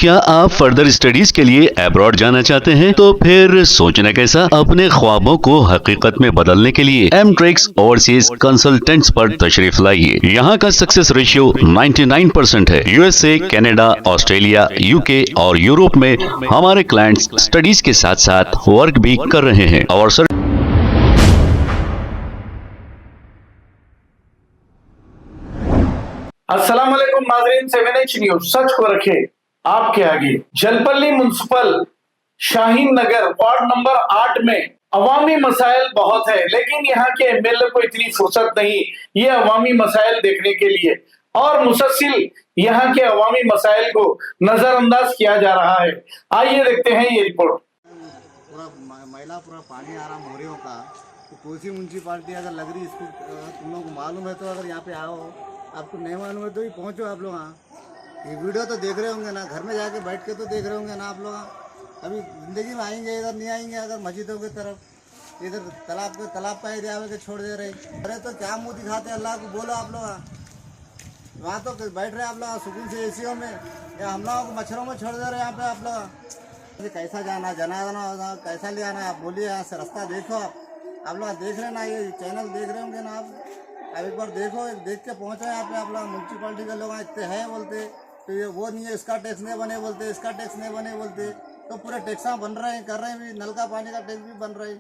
क्या आप further studies के लिए अब्रॉड जाना चाहते हैं? तो फिर सोचना कैसा, अपने ख्वाबों को हकीकत में बदलने के लिए एमट्रिक्स ओवरसीज कंसल्टेंट्स पर तशरीफ लाइए। यहाँ का सक्सेस रेशियो 99% है। यूएसए, कनाडा, ऑस्ट्रेलिया, यूके और यूरोप में हमारे क्लाइंट्स स्टडीज के साथ साथ वर्क भी कर रहे हैं और अस्सलाम वालेकुम नाज़रीन, 7H न्यूज सच को रखे आपके आगे। जलपल्ली म्युनिसिपल शाहीन नगर वार्ड नंबर 8 में अवामी मसाइल बहुत है, लेकिन यहाँ के एमएलए को इतनी फुर्सत नहीं ये अवामी मसाइल देखने के लिए, और मुसलसिल यहाँ के अवामी मसाइल को नजरअंदाज किया जा रहा है। आइए देखते हैं ये रिपोर्ट। पूरा मैला पूरा पानी आ रहा मोरियों का, तो कौन सी म्यूनसिपाल्टी अगर लग रही इसको तुम लोग को मालूम है तो अगर यहाँ पे आओ, आपको नहीं मालूम है तो ही पहुँचो आप लोग। यहाँ ये वीडियो तो देख रहे होंगे ना, घर में जाके बैठ के तो देख रहे होंगे ना आप लोग। अभी ज़िंदगी में आएंगे इधर नहीं आएंगे अगर मस्जिदों की तरफ, इधर तालाब का एरिया में के छोड़ दे रहे। अरे तो क्या मुँह दिखाते अल्लाह को, बोलो आप लोग। वहाँ तो बैठ रहे आप लोग सुकून से एसियों में, या हम लोगों को मच्छरों में छोड़ दे रहे यहाँ पे आप लोग। कैसा जाना जाना कैसा ले आना, आप बोलिए। यहाँ से रास्ता देखो, आप लोग देख रहे ना, ये चैनल देख रहे होंगे ना आप। अब एक बार देखो, देख के पहुँचो यहाँ पे आप लोग। म्यूनसिपाल्टी के लोग इतने हैं बोलते, तो ये वो नहीं है, इसका टैक्स नहीं बने बोलते, इसका टैक्स नहीं बने बोलते। तो पूरे टैक्सा बन रहे हैं, कर रहे हैं भी, नल का पानी का टैक्स भी बन रहे हैं।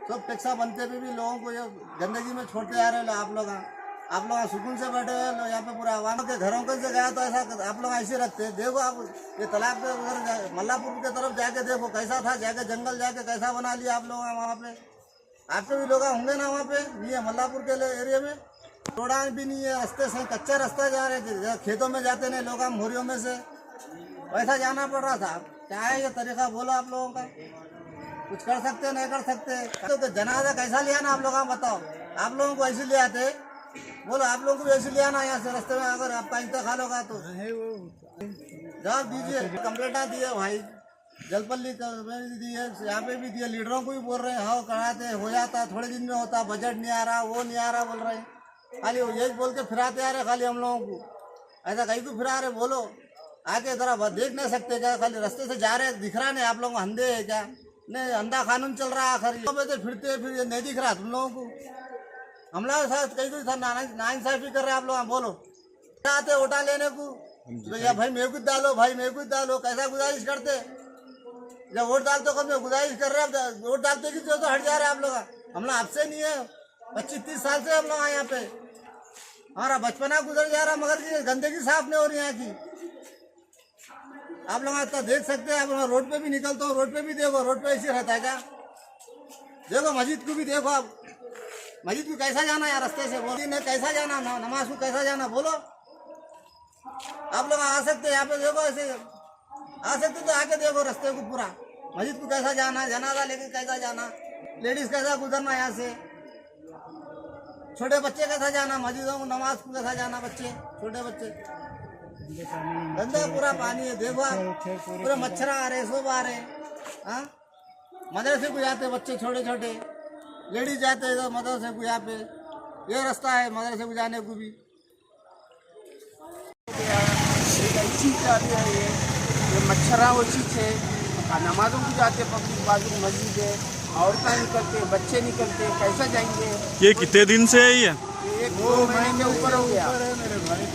सब टैक्सा बनते भी लोगों को ये गंदगी में छोड़ते आ रहे हैं आप लोग। आप लोग सुकून से बैठे हुए लोग यहाँ पे, पूरा आवाम के घरों के से गया तो ऐसा आप लोग ऐसे रखते हैं। देखो आप ये तालाब के उधर मल्लापुर की तरफ जाके देखो कैसा था, जाके जंगल जाके कैसा बना लिया आप लोग वहाँ पे। आपके भी लोग होंगे ना वहाँ पे, नहीं है मल्लापुर के एरिया में रोडान भी नहीं है, रास्ते से कच्चा रास्ता जा रहे, खेतों में जाते नहीं लोग, मोरियों में से वैसा जाना पड़ रहा था। क्या है ये तरीका, बोलो आप लोगों का। कुछ कर सकते नहीं कर सकते तो जनाजा कैसा लिया ना आप लोग, बताओ। आप लोगों को ऐसे ले आते, बोलो आप लोगों को भी ऐसे ले आना यहाँ से रास्ते में, अगर आपका इंतकाल होगा तो जवाब दीजिए। कंप्लेंटा दिए भाई, जलपल्ली में दी है, यहाँ पे भी दिए, लीडरों को भी बोल रहे हैं हाँ कराते हो जाता, थोड़े दिन में होता, बजट नहीं आ रहा, वो नहीं आ रहा बोल रहे हैं। खाली यही बोल के फिराते आ रहे खाली हम लोगों को। ऐसा कहीं को फिरा रहे, बोलो आके जरा देख नहीं सकते क्या? खाली रास्ते से जा रहे दिख रहा नहीं आप लोगों को, अंधे है क्या? नहीं अंधा कानून चल रहा है आखिर, तो फिरते फिर ये नहीं दिख रहा तुम लोगों को। हम लोग साथ कहीं कोई नाइंसाफी कर रहे हैं आप लोग, बोलो आते वोटा लेने को तो या भाई मेरे को डालो, भाई मेरे को डालो, कैसा गुजारिश करते? जब वोट डालते कम गुजारिश कर रहे हैं, वोट डालते कि तो हट जा रहे हैं आप लोग। हम लोग आपसे नहीं है, 25-30 साल से हम लोग आए यहाँ पे, हमारा बचपना गुजर जा रहा, मगर गंदगी साफ नहीं हो रही यहाँ की। आप लोग इतना देख सकते हैं, आप रोड पे भी निकलते हो, रोड पे भी देखो, रोड पे ऐसे रहता है क्या? देखो मस्जिद को भी देखो, आप मस्जिद को कैसा जाना है रास्ते से, बोली ने कैसा जाना, नमाज को कैसा जाना, बोलो। आप लोग आ सकते हैं यहाँ पे, देखो ऐसे आ सकते तो आके देखो रास्ते को पूरा, मस्जिद को कैसा जाना, जनाजा लेके कैसा जाना, लेडीज कैसा गुजरना यहाँ से, छोटे बच्चे कैसा जाना, मस्जिदों को नमाज को कैसा जाना, बच्चे छोटे बच्चे, गंदा पूरा पानी है। देखो आप पूरे मच्छर आ रहे, सब आ रहे। हाँ मदरसे को जाते बच्चे छोटे छोटे, लेडीज जाते इधर मदरसे को, यहाँ पे ये रास्ता है मदरसे को जाने को भी। ये मच्छरा वो चीज़ है, नमाजों को जाते पब्लिक, बाजू मस्जिद है, औरतें निकलते, बच्चे निकलते, कैसा जाएंगे? ये कितने दिन से है ये? 1-2 महीने के ऊपर हो गया।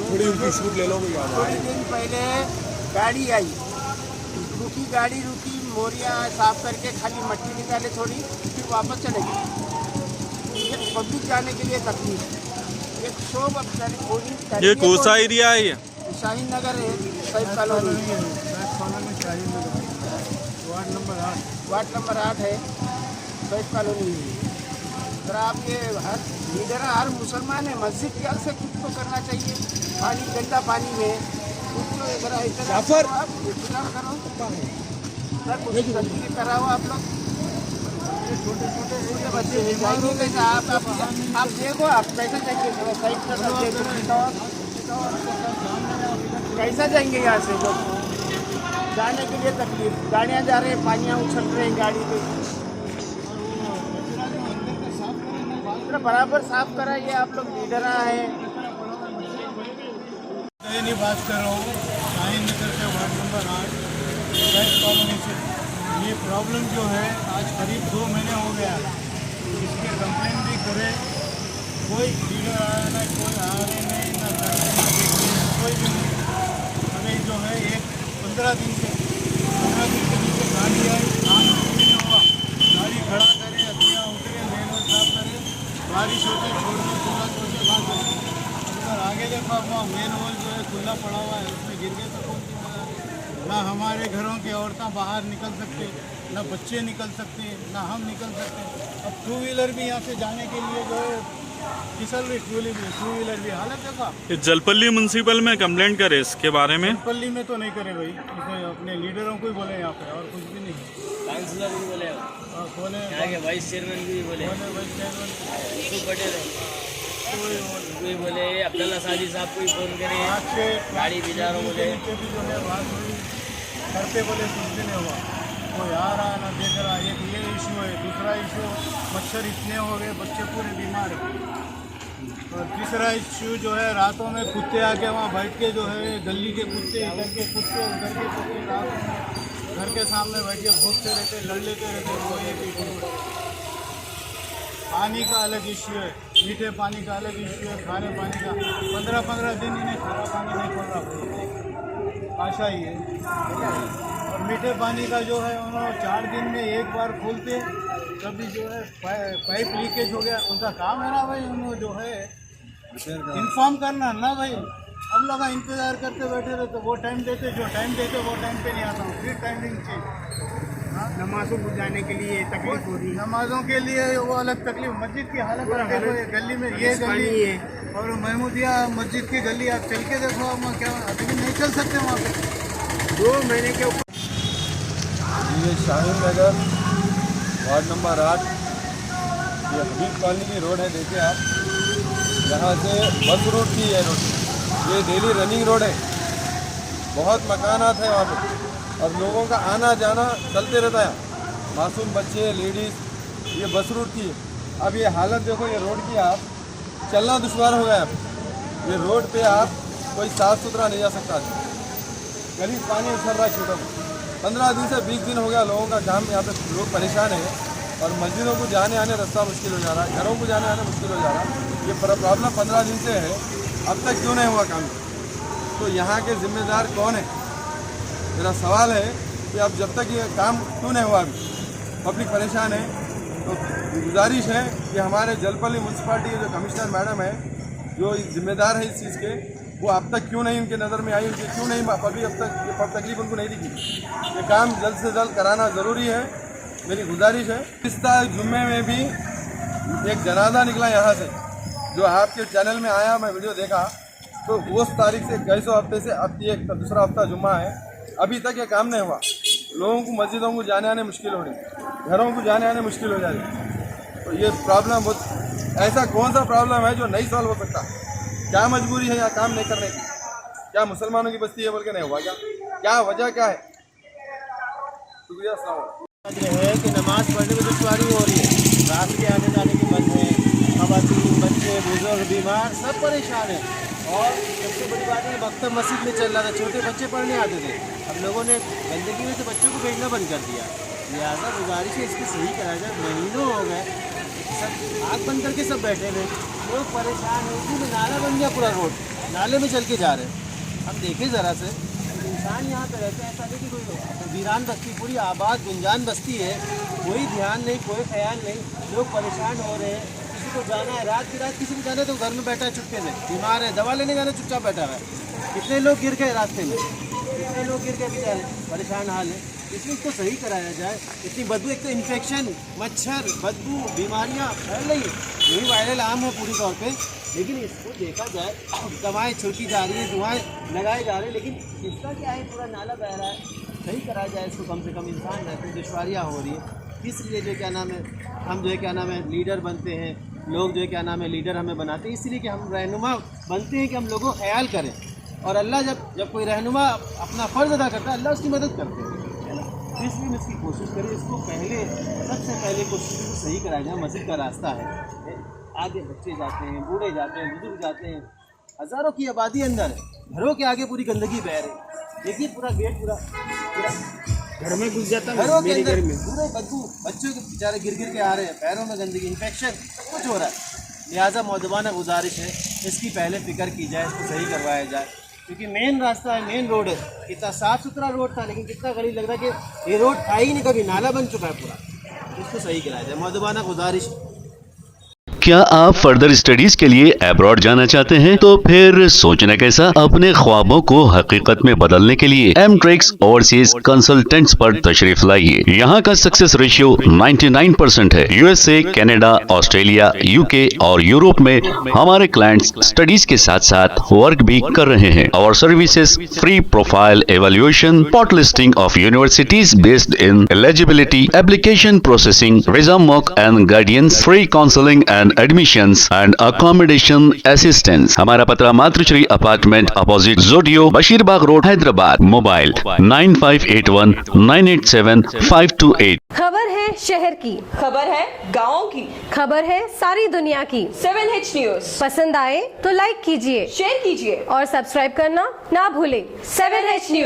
थोड़ी उनकी शूट ले लो। थोड़े दिन पहले गाड़ी आई, रुकी गाड़ी, रुकी मोरियाँ साफ करके खाली मट्टी निकाले थोड़ी, फिर वापस चले गए। ये पब्लिक जाने के लिए तकलीफ, एक शोभ अब जाने। ये कौन सा एरिया है? ये शाहीन नगर है, सैफ कॉलोनी, वार्ड नंबर 8 है, सैफ कॉलोनी है। सर आप ये हर लीडर हर मुसलमान है, मस्जिद क्या से खुद को करना चाहिए, पानी गंदा पानी में कुछ तो जरा इतना करो सर, कुछ तब्दीली कराओ आप लोग। छोटे छोटे बच्चे जाएंगे कैसा? आप देखो, आप कैसा जाएंगे? साइड पर कैसा जाएंगे यहाँ से? लोग जाने के लिए तकलीफ, गाड़ियाँ जा रहे हैं, पानियाँ उछल रहे हैं गाड़ी पे, बराबर साफ कराइए आप लोग, लीडर है। नहीं बात कर रहा हूँ, शाहीन नगर के वार्ड नंबर 8 प्रॉब्लम जो है आज करीब 2 महीने हो गया है। इसके कंप्लेंट भी करे, कोई लीडर आया नहीं, कोई आ रहे नहीं, ना कोई भी नहीं। अरे जो है 15 दिन के नीचे गाड़ी आई, काम शुरू नहीं हुआ। गाड़ी खड़ा करे, अतियाँ उतरे, लेन साफ करे, बारिश होते छोड़ दो, सुबह छोड़ते बात होती। अगर आगे देखो अपना मेन होल जो है खुला पड़ा हुआ है, उसमें गिर गए तो कौन सी मजा। ना हमारे घरों की औरतें बाहर निकल सकते, ना बच्चे निकल सकते, ना हम निकल सकते। अब 2 व्हीलर भी यहाँ से जाने के लिए जो है फिसल रही, 2 व्हीलर भी। हालत देखा। ये जलपल्ली म्यूनसिपल में कंप्लेंट करे इसके बारे में। पल्ली में तो नहीं करे भाई, इसे अपने लीडरों को ही बोले यहाँ पे, और कुछ भी नहीं। काउंसलर भी बोले, बोले यहाँ के वाइस चेयरमैन भी बोले, वाइस चेयरमैन खूब पटेल कोई बोले, अब्दुल्ला साजी साहब को ही फोन करे, आज से गाड़ी भिजारो बोले। नीचे भी जो है बात हुई, करते बोले कुछ भी नहीं हुआ। कोई आ रहा ना देख रहा। एक ये इशू है, दूसरा इशू मच्छर इतने हो गए, बच्चे पूरे बीमार हैं। और तीसरा इशू जो है रातों में कुत्ते आके वहाँ बैठ के जो है गली के कुत्ते, इधर के कुत्ते, उधर के कुत्ते रात में घर के सामने बैठ के भूखते रहते, लड़ लेते रहते। वो एक इशू। पानी का अलग इश्यू है, मीठे पानी का अलग इश्यू है, खारे पानी का 15-15 दिन इन्हें खारा पानी नहीं खोल रहा, आशा ही है। और मीठे पानी का जो है उन्होंने 4 दिन में एक बार खोलते, कभी जो है पाइप लीकेज हो गया। उनका काम है ना भाई, उन्होंने जो है इन्फॉर्म करना ना भाई। हम लोग इंतज़ार करते बैठे रहे तो वो टाइम देते, जो टाइम देते वो टाइम पे नहीं आता हूँ, फिर टाइमिंग चेंज। नमाजों को जाने के लिए तकलीफ हो रही है। नमाजों के लिए वो अलग तकलीफ। मस्जिद की हालत देखो, ये गली में ये गली है और महमूदिया मस्जिद की गली, आप चल के देखो, हम क्या अभी नहीं चल सकते वहाँ पे। 2 महीने के ऊपर ये शाहीन नगर वार्ड नंबर 8, ये हबीब कॉलोनी की रोड है। देखिए आप, यहाँ से बस रूट की है रोड, ये डेली रनिंग रोड है। बहुत मकानात है वहाँ पे और लोगों का आना जाना चलते रहता है। मासूम बच्चे, लेडीज़, ये बस रूट की है। अब ये हालत देखो, ये रोड की, आप चलना दुश्वार हो गया। ये रोड पे आप कोई साफ़ सुथरा नहीं जा सकता। गली पानी उछल रहा है छोटों में। 15 दिन से 20 दिन हो गया लोगों का काम, यहाँ पे लोग परेशान हैं और मस्जिदों को जाने आने रास्ता मुश्किल हो जा रहा है, घरों को जाने आने मुश्किल हो जा रहा है। ये प्रॉब्लम 15 दिन से है, अब तक क्यों नहीं हुआ काम? तो यहाँ के जिम्मेदार कौन है? मेरा सवाल है कि अब जब तक ये काम क्यों नहीं हुआ, अभी पब्लिक परेशान है। तो गुजारिश है कि हमारे जलपल्ली म्यूनसिपाल्टी के जो कमिश्नर मैडम है, जो जिम्मेदार है इस चीज़ के, वो अब तक क्यों नहीं उनके नज़र में आई, उनके क्यों नहीं पब्लिक अब तक ये तकलीफ उनको नहीं दिखी। ये काम जल्द से जल्द कराना ज़रूरी है, मेरी गुजारिश है। इस जुम्मे में भी एक जनाजा निकला यहाँ से, जो आपके चैनल में आया, मैं वीडियो देखा। तो उस तारीख से 21 हफ्ते से अब ये दूसरा हफ्ता जुम्मा है, अभी तक ये काम नहीं हुआ। लोगों को मस्जिदों को जाने आने मुश्किल हो रही, घरों को जाने आने मुश्किल हो जा रही। तो ये प्रॉब्लम बहुत, ऐसा कौन सा प्रॉब्लम है जो नहीं सॉल्व हो सकता? क्या मजबूरी है यहाँ काम नहीं करने की? क्या मुसलमानों की बस्ती है बोल के नहीं हुआ? क्या वजह क्या है? शुक्रिया। है कि नमाज पढ़ने में दुश्वारी हो रही है, रात के आने जाने की बंद है, खवातीन, बच्चे, बुजुर्ग, बीमार सब परेशान है। और सबसे बड़ी बात है, मकतब मस्जिद में चल रहा था, छोटे बच्चे पढ़ने आते थे, अब लोगों ने गंदगी में से बच्चों को भेजना बंद कर दिया। लिहाजा गुजारिश है इसको सही कराया जाए। महीनों हो गए सब आग बंद करके सब बैठे हुए, लोग परेशान हैं। इसी में नाला बन गया, पूरा रोड नाले में चल के जा रहे हैं। हम देखें ज़रा से, इंसान यहाँ पे रहते हैं, ऐसा नहीं कि कोई वीरान बस्ती, पूरी आबाद गुंजान बस्ती है, कोई ध्यान नहीं, कोई ख्याल नहीं, लोग परेशान हो रहे हैं। किसी को जाना है रात की रात, किसी को जाना है तो घर में बैठा है चुपके से, बीमार है, दवा लेने जाना चुपचाप बैठा हुआ है। कितने लोग गिर गए रास्ते में, कितने लोग गिर गए बेचारे, परेशान हाल है। इसलिए इसको सही कराया जाए। इतनी बदबू, एक तो इन्फेक्शन, मच्छर, बदबू, बीमारियाँ फैल रही है, यही वायरल आम है पूरी तौर पे। लेकिन इसको देखा जाए, दवाएँ छिड़की जा रही हैं, दुआएँ लगाए जा रहे हैं, लेकिन इसका क्या है, पूरा नाला बह रहा है। सही कराया जाए इसको, कम से कम इंसान रहते, दुश्वारियाँ हो रही है। इसलिए जो क्या नाम है, हम जो है क्या नाम है लीडर बनते हैं, लोग जो है क्या नाम है लीडर हमें बनाते हैं, इसलिए कि हम रहनुमा बनते हैं कि हम लोगों को ख्याल करें। और अल्लाह जब कोई रहनुमा अपना फ़र्ज़ अदा करता है, अल्लाह उसकी मदद करते हैं, है ना। इसलिए इसकी कोशिश करें, इसको सबसे पहले कोशिश को सही कराया जाए। मस्जिद का रास्ता है, आगे बच्चे जाते हैं, बूढ़े जाते हैं, बुजुर्ग जाते हैं, हज़ारों की आबादी अंदर है, घरों के आगे पूरी गंदगी बह रही है। देखिए पूरा गेट पूरा घर में घुस जाता घरों है के मेरे अंदर घर में। पूरे बदबू, बच्चों के बेचारे गिर गिर के आ रहे हैं, पैरों में गंदगी, इन्फेक्शन कुछ हो रहा है। लिहाजा मौजूदाना गुजारिश है इसकी पहले फिक्र की जाए, इसको सही करवाया जाए, क्योंकि मेन रास्ता है, मेन रोड है। कितना साफ सुथरा रोड था, लेकिन कितना गरीब लग रहा है कि ये रोड था ही नहीं, कभी नाला बन चुका है पूरा। इसको सही कराया जाए, मौजूदाना गुजारिश। क्या आप फर्दर स्टडीज के लिए अब्रॉड जाना चाहते हैं? तो फिर सोचना कैसा? अपने ख्वाबों को हकीकत में बदलने के लिए एमट्रिक्स ओवरसीज कंसल्टेंट्स पर तशरीफ लाइए। यहाँ का सक्सेस रेशियो 99% है। यूएसए, कनाडा, ऑस्ट्रेलिया, यूके और यूरोप में हमारे क्लाइंट्स स्टडीज के साथ साथ वर्क भी कर रहे हैं। और services free profile evaluation, spot listing of universities based in eligibility, application processing, visa mock and guidance, free counselling and admissions and accommodation assistance. हमारा पता मातृश्री अपार्टमेंट अपोजिट जोडियो, बशीरबाग रोड, हैदराबाद। मोबाइल 9581987528। खबर है शहर की, खबर है गाँव की, खबर है सारी दुनिया की। 7H न्यूज पसंद आए तो लाइक कीजिए, शेयर कीजिए और सब्सक्राइब करना ना भूलें। 7H news.